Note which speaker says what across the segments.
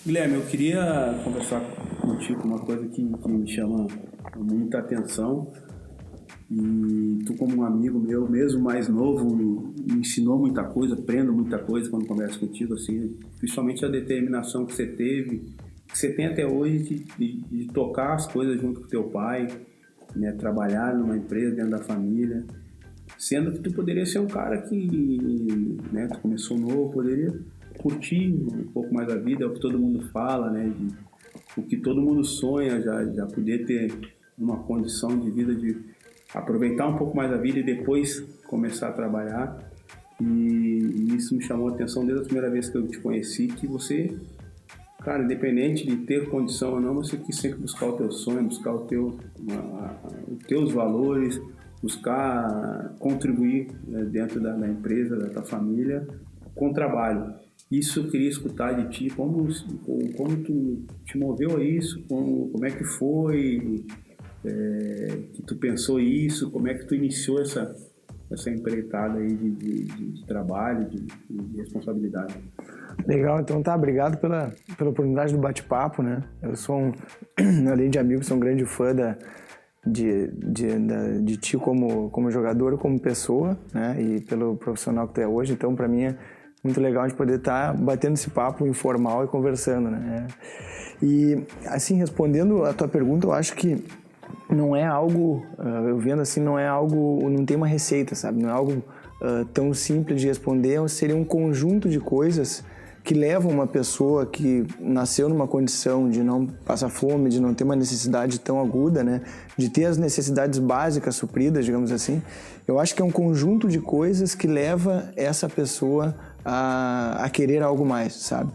Speaker 1: Guilherme, eu queria conversar contigo uma coisa que me chama muita atenção e tu como um amigo meu, mesmo mais novo, me ensinou muita coisa, aprendo muita coisa quando converso contigo, assim, principalmente a determinação que você teve, que você tem até hoje de tocar as coisas junto com teu pai, né, trabalhar numa empresa dentro da família, sendo que tu poderia ser um cara que, né, tu começou novo, poderia curtir um pouco mais a vida, é o que todo mundo fala, né, o que todo mundo sonha, já poder ter uma condição de vida, de aproveitar um pouco mais a vida e depois começar a trabalhar. E isso me chamou a atenção desde a primeira vez que eu te conheci, que você, cara, independente de ter condição ou não, você quis sempre buscar o teu sonho, buscar os teus valores, buscar contribuir, né, dentro da empresa, da tua família, com trabalho. Isso eu queria escutar de ti, como tu te moveu a isso, como é que foi, que tu pensou isso, como é que tu iniciou essa empreitada aí de trabalho, de responsabilidade.
Speaker 2: Legal, então tá, obrigado pela oportunidade do bate-papo, né? Eu sou além de amigo, sou um grande fã de ti como jogador, como pessoa, né? E pelo profissional que tu é hoje, então pra mim é muito legal a gente poder estar batendo esse papo informal e conversando, né? E, assim, respondendo a tua pergunta, eu acho que não é algo, eu vendo assim, não é algo, não tem uma receita, sabe? Não é algo tão simples de responder, seria um conjunto de coisas que levam uma pessoa que nasceu numa condição de não passar fome, de não ter uma necessidade tão aguda, né? De ter as necessidades básicas supridas, digamos assim. Eu acho que é um conjunto de coisas que leva essa pessoa a querer algo mais, sabe?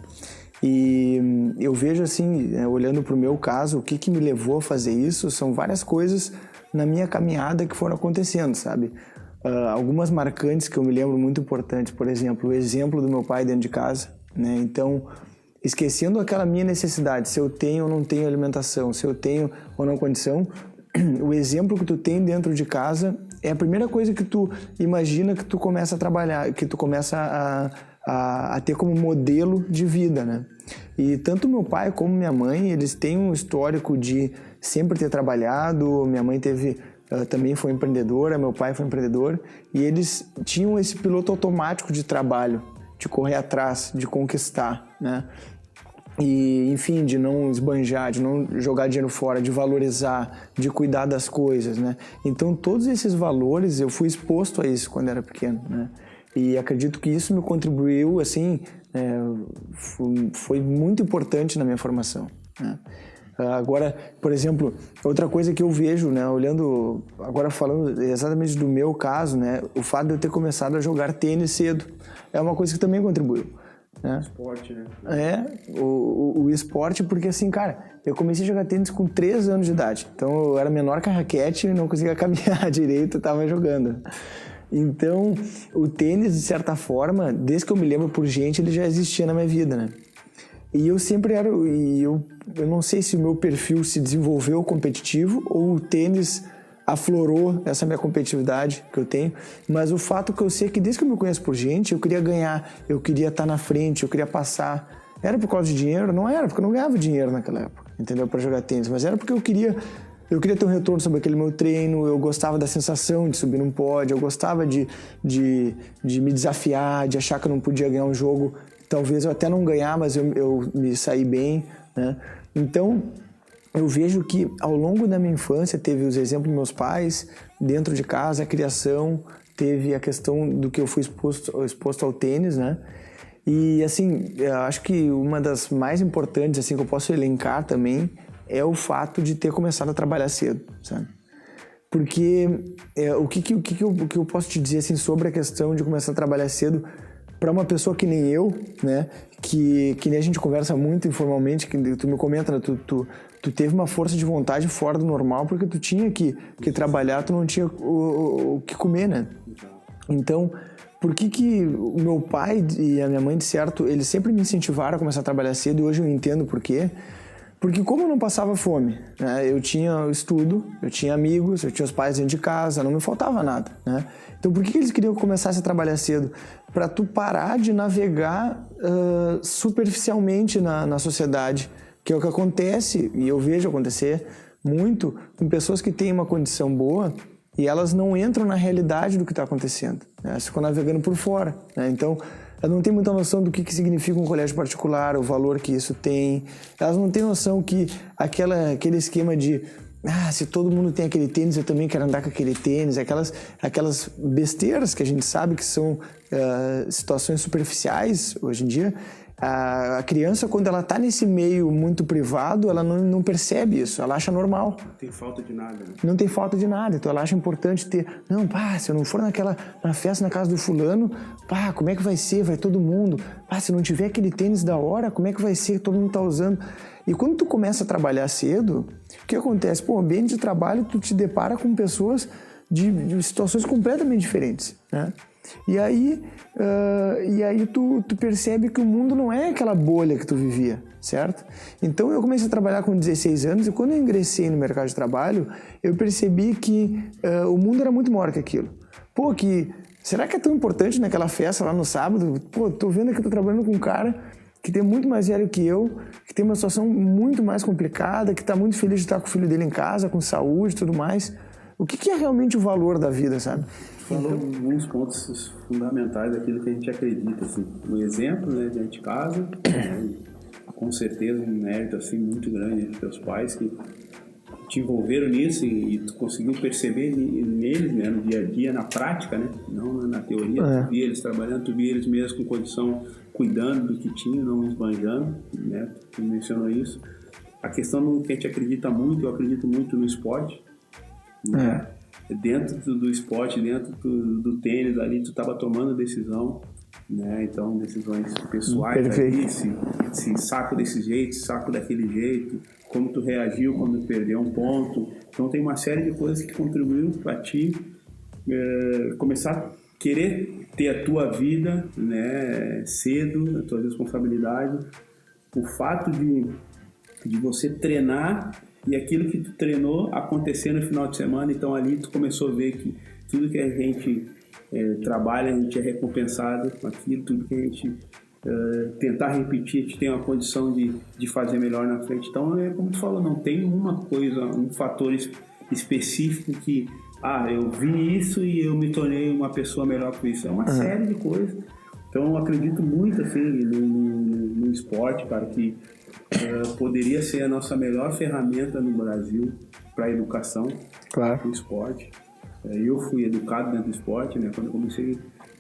Speaker 2: E eu vejo assim, olhando para o meu caso, o que me levou a fazer isso são várias coisas na minha caminhada que foram acontecendo, sabe? Algumas marcantes que eu me lembro muito importantes, por exemplo, o exemplo do meu pai dentro de casa, né? Então, esquecendo aquela minha necessidade, se eu tenho ou não tenho alimentação, se eu tenho ou não condição, o exemplo que tu tem dentro de casa é a primeira coisa que tu imagina que tu começa a trabalhar, que tu começa a ter como modelo de vida, né? E tanto meu pai como minha mãe, eles têm um histórico de sempre ter trabalhado. Minha mãe também foi empreendedora, meu pai foi empreendedor, e eles tinham esse piloto automático de trabalho, de correr atrás, de conquistar, né? E, enfim, de não esbanjar, de não jogar dinheiro fora, de valorizar, de cuidar das coisas, né? Então, todos esses valores, eu fui exposto a isso quando era pequeno, né? E acredito que isso me contribuiu, assim, foi muito importante na minha formação, né? Agora, por exemplo, outra coisa que eu vejo, né, olhando, agora falando exatamente do meu caso, né, o fato de eu ter começado a jogar tênis cedo é uma coisa que também contribuiu, né?
Speaker 1: Esporte, né?
Speaker 2: O esporte, porque assim, cara, eu comecei a jogar tênis com 3 anos de idade, então eu era menor que a raquete e não conseguia caminhar direito, eu tava jogando. Então, o tênis, de certa forma, desde que eu me lembro por gente, ele já existia na minha vida, né? E eu sempre era... eu não sei se o meu perfil se desenvolveu competitivo ou o tênis aflorou essa minha competitividade que eu tenho, mas o fato que eu sei é que desde que eu me conheço por gente, eu queria ganhar, eu queria estar na frente, eu queria passar. Era por causa de dinheiro? Não era, porque eu não ganhava dinheiro naquela época, entendeu? Para jogar tênis, mas era porque eu queria ter um retorno sobre aquele meu treino, eu gostava da sensação de subir num pódio, eu gostava de me desafiar, de achar que eu não podia ganhar um jogo. Talvez eu até não ganhar, mas eu me saí bem, né? Então, eu vejo que ao longo da minha infância teve os exemplos dos meus pais, dentro de casa, a criação, teve a questão do que eu fui exposto ao tênis, né? E assim, eu acho que uma das mais importantes, assim, que eu posso elencar também é o fato de ter começado a trabalhar cedo, sabe? Porque o que eu posso te dizer, assim, sobre a questão de começar a trabalhar cedo para uma pessoa que nem eu, né? Que nem a gente conversa muito informalmente, que tu me comenta, né? Tu teve uma força de vontade fora do normal porque tu tinha que trabalhar, tu não tinha o que comer, né? Então, por que o meu pai e a minha mãe, de certo, eles sempre me incentivaram a começar a trabalhar cedo, e hoje eu entendo por quê? Porque como eu não passava fome, né? Eu tinha estudo, eu tinha amigos, eu tinha os pais dentro de casa, não me faltava nada, né? Então por que eles queriam que eu começasse a trabalhar cedo? Para tu parar de navegar superficialmente na sociedade, que é o que acontece, e eu vejo acontecer muito com pessoas que têm uma condição boa e elas não entram na realidade do que está acontecendo, né? Elas ficam navegando por fora, né? Então elas não têm muita noção do que significa um colégio particular, o valor que isso tem. Elas não têm noção que aquele esquema de se todo mundo tem aquele tênis, eu também quero andar com aquele tênis. Aquelas besteiras que a gente sabe que são situações superficiais hoje em dia. A criança, quando ela está nesse meio muito privado, ela não percebe isso, ela acha normal.
Speaker 1: Não tem falta de nada, né?
Speaker 2: Não tem falta de nada, então ela acha importante ter... Não, se eu não for na festa na casa do fulano, como é que vai ser? Vai todo mundo. Se não tiver aquele tênis da hora, como é que vai ser? Todo mundo tá usando. E quando tu começa a trabalhar cedo, o que acontece? O ambiente de trabalho, tu te depara com pessoas de situações completamente diferentes, né? E aí tu percebe que o mundo não é aquela bolha que tu vivia, certo? Então eu comecei a trabalhar com 16 anos e quando eu ingressei no mercado de trabalho, eu percebi que o mundo era muito maior que aquilo. Será que é tão importante naquela festa lá no sábado? Tô vendo aqui, tô trabalhando com um cara que tem muito mais velho que eu, que tem uma situação muito mais complicada, que tá muito feliz de estar com o filho dele em casa, com saúde e tudo mais. O que é realmente o valor da vida, sabe?
Speaker 1: Falou alguns pontos fundamentais daquilo que a gente acredita, assim. Um exemplo, né, dentro de casa, né, com certeza um mérito assim, muito grande dos teus pais que te envolveram nisso e tu conseguiu perceber neles, né, no dia a dia, na prática, né, não na teoria. Tu via eles trabalhando, tu via eles mesmos com condição, cuidando do que tinham, não esbanjando, né, tu mencionou isso. A questão do que a gente acredita muito, eu acredito muito no esporte, né? Dentro do esporte, dentro do tênis ali, tu estava tomando decisão, né? Então, decisões pessoais ali, se saco desse jeito, saco daquele jeito, como tu reagiu quando perdeu um ponto. Então, tem uma série de coisas que contribuíram para ti começar a querer ter a tua vida, né, cedo, a tua responsabilidade. O fato de você treinar e aquilo que tu treinou acontecer no final de semana, então ali tu começou a ver que tudo que a gente trabalha, a gente é recompensado com aquilo, tudo que a gente tentar repetir, a gente tem uma condição de fazer melhor na frente. Então, como tu falou, não tem uma coisa, um fator específico que eu vi isso e eu me tornei uma pessoa melhor com isso. É uma série de coisas. Então, eu acredito muito assim, no esporte, cara, que poderia ser a nossa melhor ferramenta no Brasil para a educação,
Speaker 2: claro,
Speaker 1: o esporte. Eu fui educado dentro do esporte, né? Quando eu comecei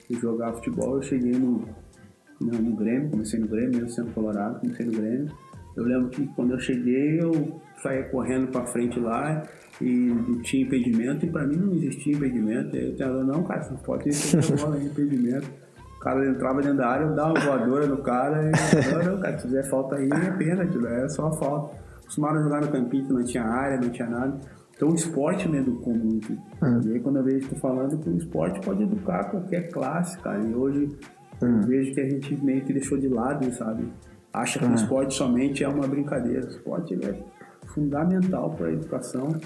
Speaker 1: a jogar futebol, eu cheguei no Grêmio, comecei no Grêmio, mesmo sendo colorado, comecei no Grêmio. Eu lembro que quando eu cheguei, eu saía correndo para frente lá e não tinha impedimento, e para mim não existia impedimento. Eu falava, não, cara, você pode ter bola, é impedimento. O cara entrava dentro da área, eu dava uma voadora no cara e não, cara, se fizer falta aí é pênalti, é só falta. Acostumaram jogar no campinho que não tinha área, não tinha nada. Então o esporte me educou muito. E aí quando eu vejo tu falando que o esporte pode educar qualquer classe, cara. E hoje eu vejo que a gente meio que deixou de lado, sabe? Acha que o esporte somente é uma brincadeira. O esporte ele é fundamental para a educação.